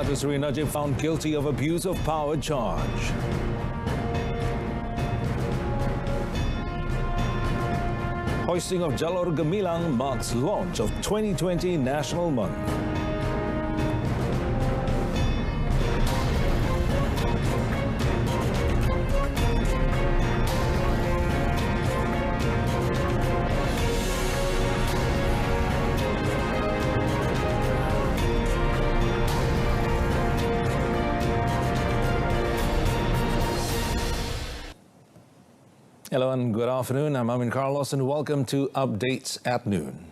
Dato Seri Najib found guilty of abuse of power charge. Hoisting of Jalur Gemilang marks launch of 2020 National Month. Hello and good afternoon. I'm Amin Carlos and welcome to Updates at Noon.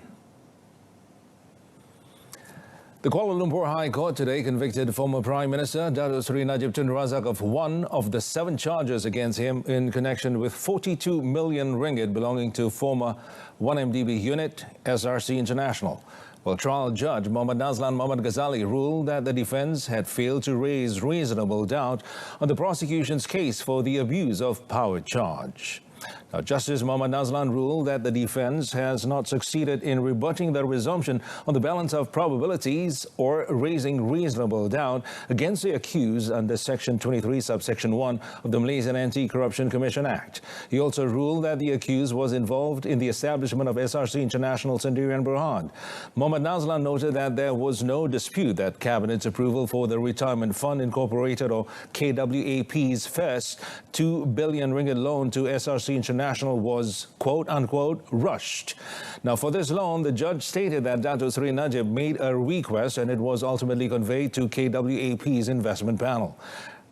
The Kuala Lumpur High Court today convicted former Prime Minister Dato Seri Najib Tun Razak of one of the 7 charges against him in connection with 42 million ringgit belonging to former 1MDB unit SRC International. Well, trial judge Mohammad Nazlan Mohammad Ghazali ruled that the defence had failed to raise reasonable doubt on the prosecution's case for the abuse of power charge. Now, Justice Mohammad Nazlan ruled that the defence has not succeeded in rebutting the resumption on the balance of probabilities or raising reasonable doubt against the accused under Section 23, subsection 1 of the Malaysian Anti-Corruption Commission Act. He also ruled that the accused was involved in the establishment of SRC International Sendirian Berhad. Mohammad Nazlan noted that there was no dispute that Cabinet's approval for the Retirement Fund Incorporated or KWAP's first 2 billion ringgit loan to SRC International was quote-unquote rushed. Now, for this loan, the judge stated that Dato Seri Najib made a request and it was ultimately conveyed to KWAP's investment panel.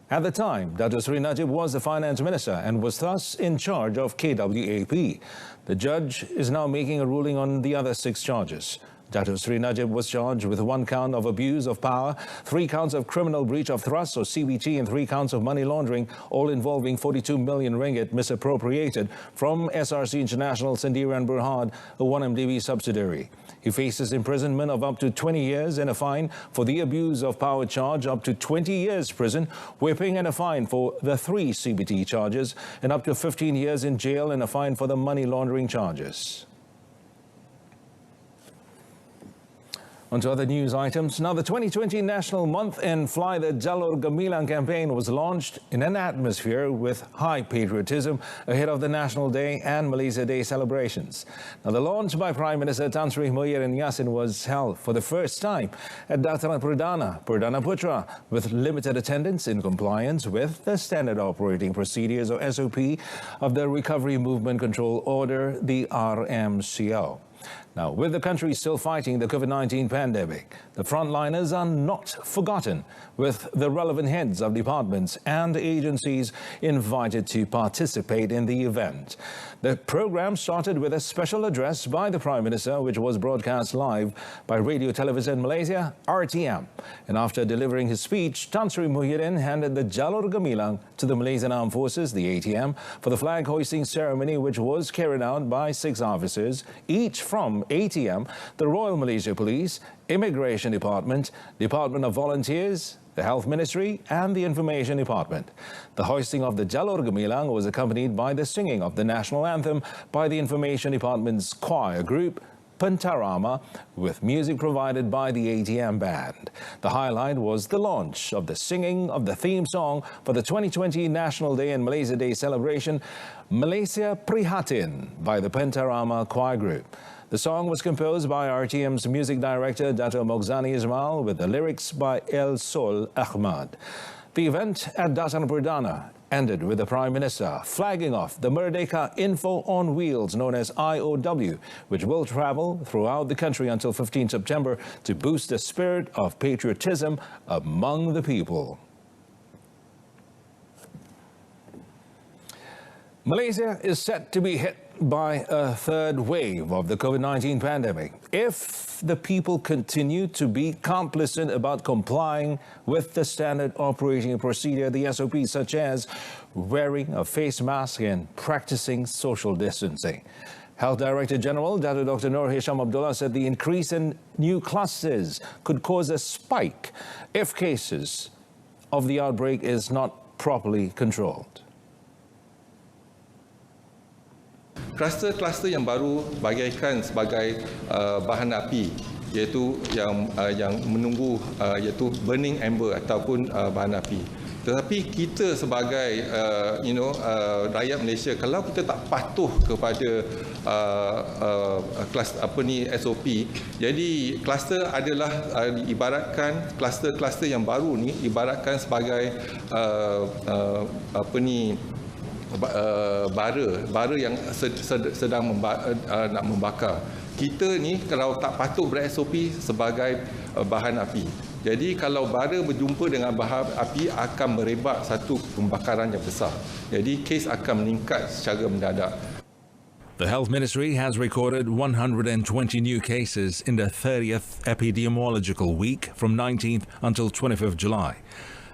At the time, Dato Seri Najib was the finance minister and was thus in charge of KWAP. The judge is now making a ruling on the other 6 charges. Dato Seri Najib was charged with 1 count of abuse of power, 3 counts of criminal breach of trust or CBT, and 3 counts of money laundering, all involving 42 million ringgit misappropriated from SRC International Sendirian Berhad, a 1MDB subsidiary. He faces imprisonment of up to 20 years and a fine for the abuse of power charge, up to 20 years prison, whipping and a fine for the 3 CBT charges, and up to 15 years in jail and a fine for the money laundering charges. On to other news items. Now, the 2020 National Month and Fly the Jalur Gemilang campaign was launched in an atmosphere with high patriotism ahead of the National Day and Malaysia Day celebrations. Now, the launch by Prime Minister Tan Sri Muhyiddin Yassin was held for the first time at Dataran Perdana Putra, with limited attendance in compliance with the Standard Operating Procedures or SOP of the Recovery Movement Control Order, the RMCO. Now, with the country still fighting the COVID-19 pandemic, the frontliners are not forgotten, with the relevant heads of departments and agencies invited to participate in the event. The program started with a special address by the Prime Minister, which was broadcast live by Radio Television Malaysia, RTM. And after delivering his speech, Tan Sri Muhyiddin handed the Jalur Gemilang to the Malaysian Armed Forces, the ATM, for the flag hoisting ceremony, which was carried out by 6 officers, each from ATM, the Royal Malaysia Police, Immigration Department, Department of Volunteers, the Health Ministry and the Information Department. The hoisting of the Jalur Gemilang was accompanied by the singing of the National Anthem by the Information Department's choir group, Pentarama, with music provided by the ATM band. The highlight was the launch of the singing of the theme song for the 2020 National Day and Malaysia Day celebration, Malaysia Prihatin, by the Pentarama choir group. The song was composed by RTM's music director, Dato Moghzani Ismail, with the lyrics by El Sol Ahmad. The event at Dataran Perdana ended with the Prime Minister flagging off the Merdeka Info on Wheels, known as IOW, which will travel throughout the country until 15 September to boost the spirit of patriotism among the people. Malaysia is set to be hit by a 3rd wave of the COVID-19 pandemic if the people continue to be complacent about complying with the Standard Operating Procedure, the SOP, such as wearing a face mask and practicing social distancing. Health Director General Dr. Nur Hisham Abdullah said the increase in new clusters could cause a spike if cases of the outbreak is not properly controlled. Kluster-kluster yang baru bagaikan sebagai bahan api iaitu yang menunggu iaitu burning amber ataupun bahan api. Tetapi kita sebagai rakyat Malaysia, kalau kita tak patuh kepada SOP, jadi kluster adalah ibaratkan kluster yang baru ni ibaratkan sebagai bara yang sedang nak membakar. Kita ni kalau tak patuh ber-SOP sebagai bahan api. Jadi kalau bara berjumpa dengan bahan api akan merebak satu pembakaran yang besar. Jadi kes akan meningkat secara mendadak. The Health Ministry has recorded 120 new cases in the 30th epidemiological week from 19th until 25th July.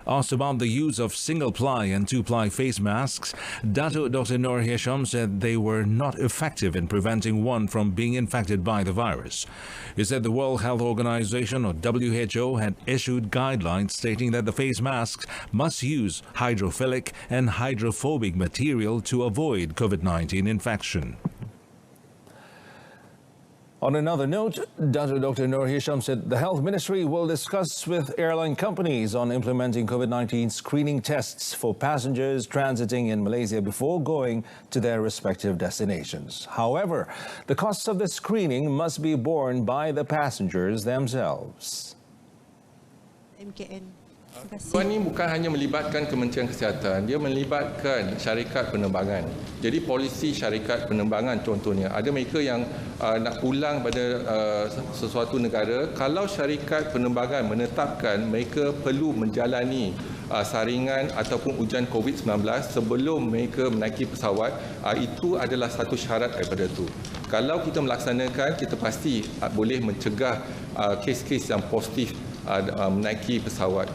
Asked about the use of single-ply and two-ply face masks, Dato Dr. Noor Hisham said they were not effective in preventing one from being infected by the virus. He said the World Health Organization, or WHO, had issued guidelines stating that the face masks must use hydrophilic and hydrophobic material to avoid COVID-19 infection. On another note, Dr. Noor Hisham said the Health Ministry will discuss with airline companies on implementing COVID-19 screening tests for passengers transiting in Malaysia before going to their respective destinations. However, the costs of the screening must be borne by the passengers themselves. Tuan ini bukan hanya melibatkan Kementerian Kesihatan, dia melibatkan syarikat penerbangan. Jadi polisi syarikat penerbangan contohnya, ada mereka yang nak pulang pada sesuatu negara, kalau syarikat penerbangan menetapkan mereka perlu menjalani saringan ataupun ujian COVID-19 sebelum mereka menaiki pesawat, itu adalah satu syarat daripada itu. Kalau kita melaksanakan, kita pasti boleh mencegah kes-kes yang positif menaiki pesawat.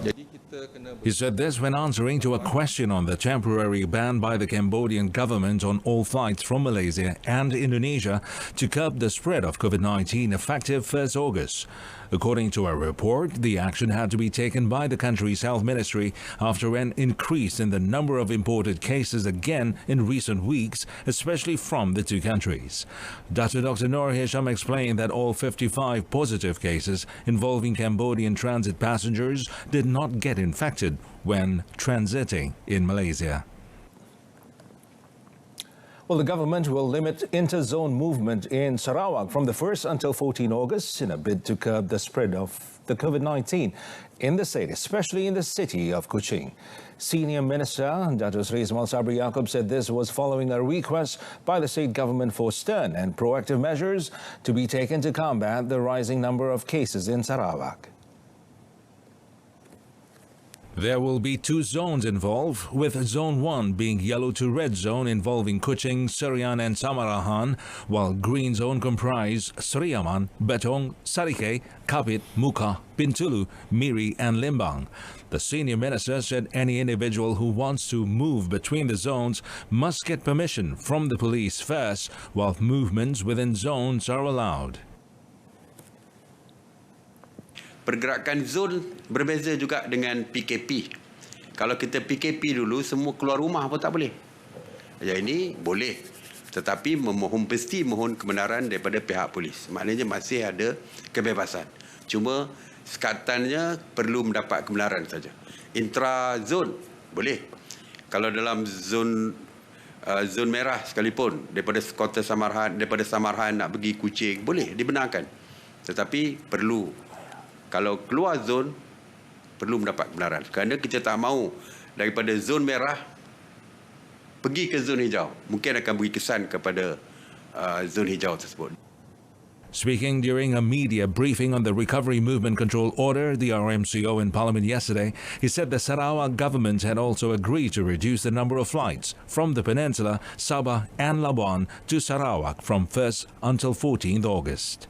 He said this when answering to a question on the temporary ban by the Cambodian government on all flights from Malaysia and Indonesia to curb the spread of COVID-19 effective 1st August. According to a report, the action had to be taken by the country's health ministry after an increase in the number of imported cases again in recent weeks, especially from the two countries. Dr. Noor Hisham explained that all 55 positive cases involving Cambodian transit passengers did not get infected when transiting in Malaysia. Well, the government will limit inter-zone movement in Sarawak from the 1st until 14 August in a bid to curb the spread of the COVID-19 in the state, especially in the city of Kuching. Senior Minister Dato Sri Ismail Sabri Yaakob said this was following a request by the state government for stern and proactive measures to be taken to combat the rising number of cases in Sarawak. There will be two zones involved, with Zone 1 being yellow to red zone involving Kuching, Serian and Samarahan, while green zone comprise Seriaman, Betong, Sarike, Kapit, Muka, Bintulu, Miri and Limbang. The senior minister said any individual who wants to move between the zones must get permission from the police first, while movements within zones are allowed. Pergerakan zon berbeza juga dengan PKP. Kalau kita PKP dulu, semua keluar rumah pun tak boleh. Yang ini boleh. Tetapi mesti mohon kebenaran daripada pihak polis. Maknanya masih ada kebebasan. Cuma sekatannya perlu mendapat kebenaran saja. Intra-zon boleh. Kalau dalam zon merah sekalipun, daripada kota Samarahan, daripada Samarahan nak pergi Kuching, boleh dibenarkan. Tetapi perlu, kalau keluar zon, perlu mendapat kebenaran. Kerana kita tak mahu daripada zon merah pergi ke zon hijau. Mungkin akan beri kesan kepada zon hijau tersebut. Speaking during a media briefing on the Recovery Movement Control Order, the RMCO in Parliament yesterday, he said the Sarawak government had also agreed to reduce the number of flights from the peninsula, Sabah and Labuan to Sarawak from 1st until 14th August.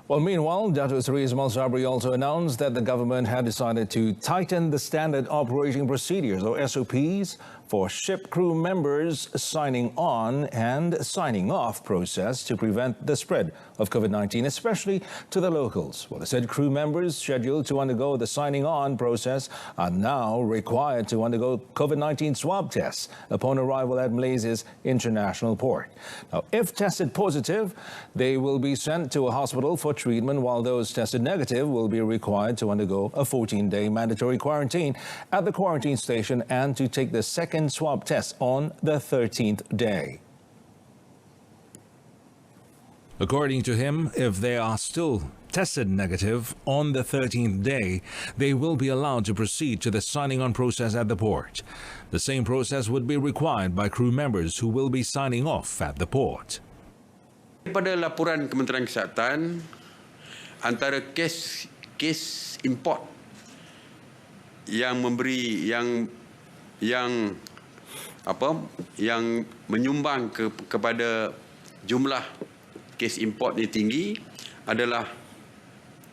Well, meanwhile, Dato Sri Ismail Sabri also announced that the government had decided to tighten the standard operating procedures, or SOPs, for ship crew members signing on and signing off process to prevent the spread of COVID-19, especially to the locals. Well, they said crew members scheduled to undergo the signing on process are now required to undergo COVID-19 swab tests upon arrival at Malaysia's international port. Now, if tested positive, they will be sent to a hospital for treatment, while those tested negative will be required to undergo a 14-day mandatory quarantine at the quarantine station and to take the second swab test on the 13th day. According to him, if they are still tested negative on the 13th day, they will be allowed to proceed to the signing on process at the port. The same process would be required by crew members who will be signing off at the port. Daripada laporan Kementerian Kesihatan, antara kes import yang memberi yang menyumbang kepada jumlah kes import ini tinggi adalah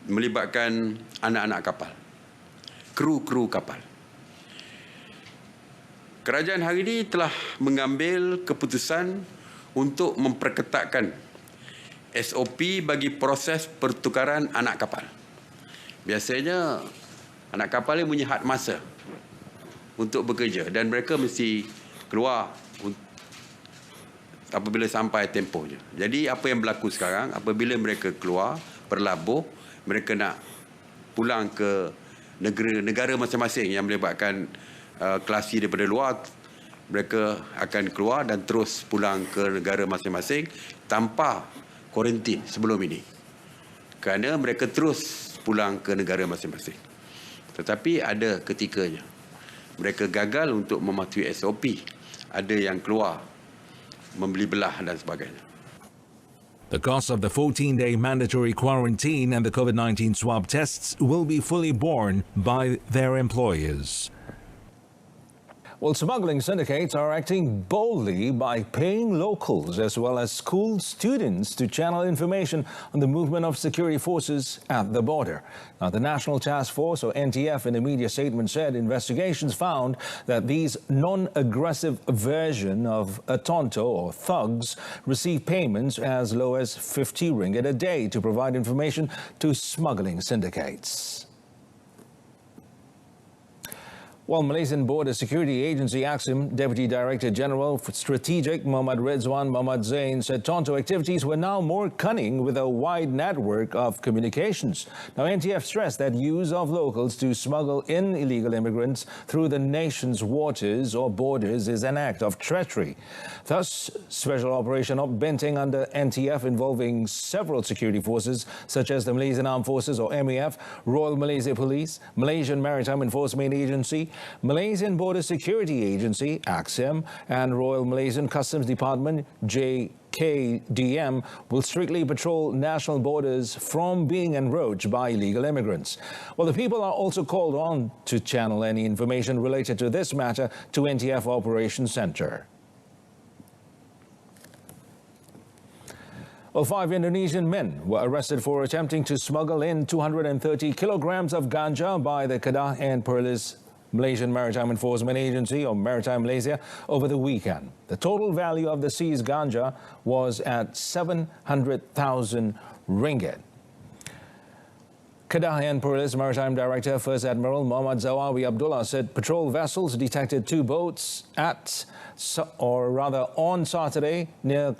melibatkan anak-anak kapal, kru kapal. Kerajaan hari ini telah mengambil keputusan untuk memperketatkan SOP bagi proses pertukaran anak kapal. Biasanya anak kapal ini punya had masa untuk bekerja dan mereka mesti keluar apabila sampai tempohnya. Jadi apa yang berlaku sekarang, apabila mereka keluar berlabuh, mereka nak pulang ke negara masing-masing yang melibatkan klasi daripada luar, mereka akan keluar dan terus pulang ke negara masing-masing tanpa kuarantin sebelum ini. Kerana mereka terus pulang ke negara masing-masing. Tetapi ada ketikanya mereka gagal untuk mematuhi SOP. Ada yang keluar membeli belah dan sebagainya. The cost of the 14-day mandatory quarantine and the COVID-19 swab tests will be fully borne by their employers. Well, smuggling syndicates are acting boldly by paying locals as well as school students to channel information on the movement of security forces at the border. Now, the National Task Force, or NTF, in a media statement said investigations found that these non-aggressive version of a tonto or thugs receive payments as low as 50 ringgit a day to provide information to smuggling syndicates. Well, Malaysian Border Security Agency AXIM Deputy Director General for Strategic Muhammad Rizwan Muhammad Zain said Tonto activities were now more cunning with a wide network of communications. Now, NTF stressed that use of locals to smuggle in illegal immigrants through the nation's waters or borders is an act of treachery. Thus, Special Operation Benteng under NTF involving several security forces such as the Malaysian Armed Forces or MAF, Royal Malaysia Police, Malaysian Maritime Enforcement Agency, Malaysian Border Security Agency, AXIM, and Royal Malaysian Customs Department, JKDM, will strictly patrol national borders from being enroached by illegal immigrants. Well, the people are also called on to channel any information related to this matter to NTF Operations Center. Well, 5 Indonesian men were arrested for attempting to smuggle in 230 kilograms of ganja by the Kedah and Perlis Malaysian Maritime Enforcement Agency, or Maritime Malaysia, over the weekend. The total value of the seized ganja was at 700,000 ringgit. Kedah and Perlis Maritime Director First Admiral Muhammad Zawawi Abdullah said patrol vessels detected 2 boats on Saturday near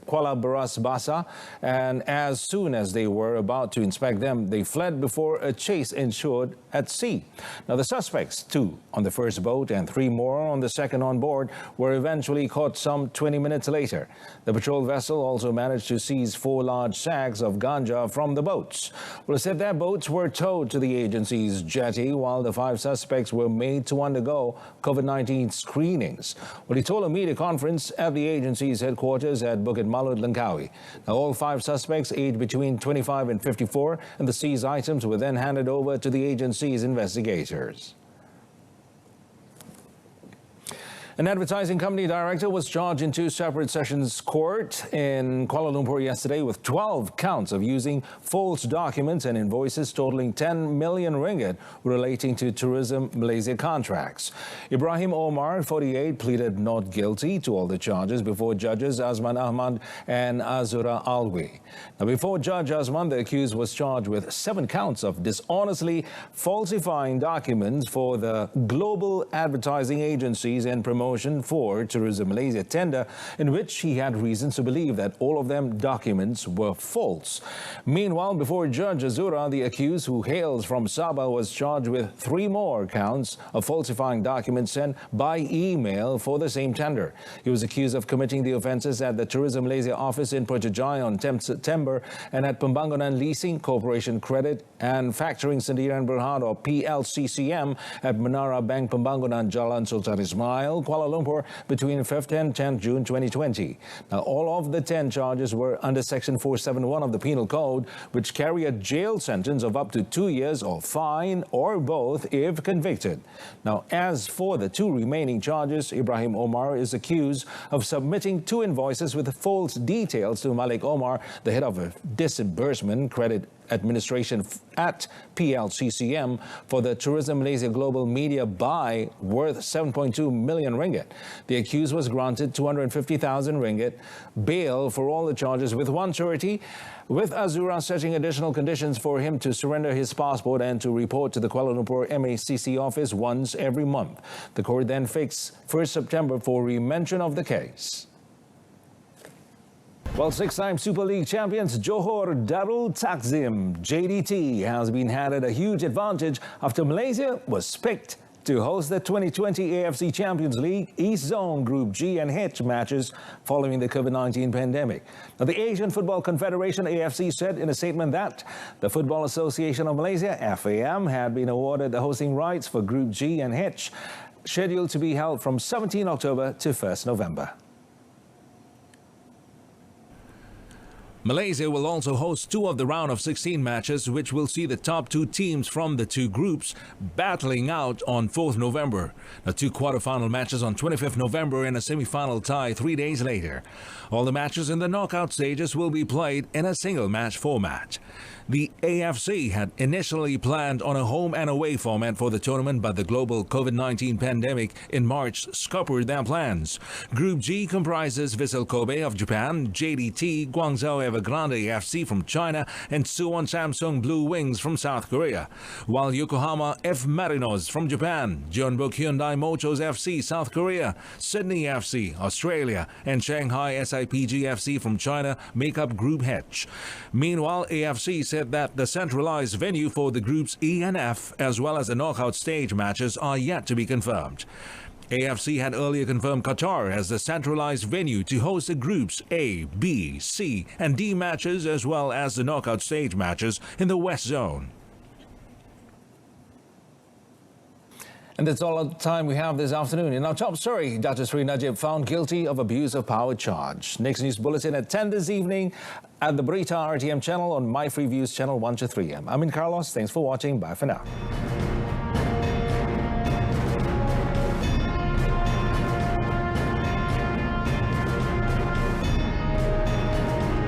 Kuala Beras Basah, and as soon as they were about to inspect them, they fled before a chase ensued at sea. Now, the suspects, 2 on the first boat and 3 more on the second on board, were eventually caught some 20 minutes later. The patrol vessel also managed to seize 4 large sacks of ganja from the boats. Well, it said their boats were towed to the agency's jetty, while the 5 suspects were made to undergo COVID-19 screenings. Well, he told a media conference at the agency's headquarters at Bukit Malud, Langkawi. Now, all 5 suspects aged between 25 and 54, and the seized items were then handed over to the agency's investigators. An advertising company director was charged in two separate sessions court in Kuala Lumpur yesterday with 12 counts of using false documents and invoices totaling 10 million ringgit relating to Tourism Malaysia contracts. Ibrahim Omar, 48, pleaded not guilty to all the charges before judges Azman Ahmad and Azura Alwi. Now, before Judge Azman, the accused was charged with 7 counts of dishonestly falsifying documents for the global advertising agencies and promotion for Tourism Malaysia tender, in which he had reasons to believe that all of them documents were false. Meanwhile, before Judge Azura, the accused, who hails from Sabah, was charged with 3 more counts of falsifying documents sent by email for the same tender. He was accused of committing the offences at the Tourism Malaysia office in Putrajaya on 10th September and at Pembangunan Leasing Corporation Credit and Factoring Sendirian Berhad, or PLCCM, at Menara Bank Pembangunan Jalan Sultan Ismail, Kuala Lumpur, between 5th and 10th June 2020. Now, all of the 10 charges were under Section 471 of the Penal Code, which carry a jail sentence of up to 2 years or fine or both if convicted. Now, as for the 2 remaining charges, Ibrahim Omar is accused of submitting 2 invoices with false details to Malik Omar, the head of a disbursement credit administration at PLCCM, for the Tourism Malaysia Global Media buy worth 7.2 million ringgit. The accused was granted 250,000 ringgit bail for all the charges, with one surety, with Azura setting additional conditions for him to surrender his passport and to report to the Kuala Lumpur MACC office once every month. The court then fixed 1st September for remention of the case. Well, 6-time Super League champions Johor Darul Takzim JDT has been handed a huge advantage after Malaysia was picked to host the 2020 AFC Champions League East Zone Group G and H matches following the COVID-19 pandemic. Now, the Asian Football Confederation AFC said in a statement that the Football Association of Malaysia FAM had been awarded the hosting rights for Group G and H, scheduled to be held from 17 October to 1st November. Malaysia will also host 2 of the round of 16 matches, which will see the top 2 teams from the 2 groups battling out on 4th November. The 2 quarterfinal matches on 25th November and a semi-final tie 3 days later. All the matches in the knockout stages will be played in a single match format. The AFC had initially planned on a home and away format for the tournament, but the global COVID-19 pandemic in March scuppered their plans. Group G comprises Vissel Kobe of Japan, JDT, Guangzhou Evergrande FC from China, and Suwon Samsung Blue Wings from South Korea, while Yokohama F Marinos from Japan, Jeonbuk Hyundai Mochos FC South Korea, Sydney FC Australia, and Shanghai SIPG FC from China make up Group H. Meanwhile, AFC said that the centralized venue for the groups E and F, as well as the knockout stage matches, are yet to be confirmed. AFC had earlier confirmed Qatar as the centralized venue to host the groups A, B, C, and D matches, as well as the knockout stage matches in the West Zone. And that's all the time we have this afternoon. In our top story, Dr. Sri Najib found guilty of abuse of power charge. Next news bulletin at 10 this evening at the Berita RTM channel on My Free Views channel 123. I'm Amin Carlos. Thanks for watching. Bye for now.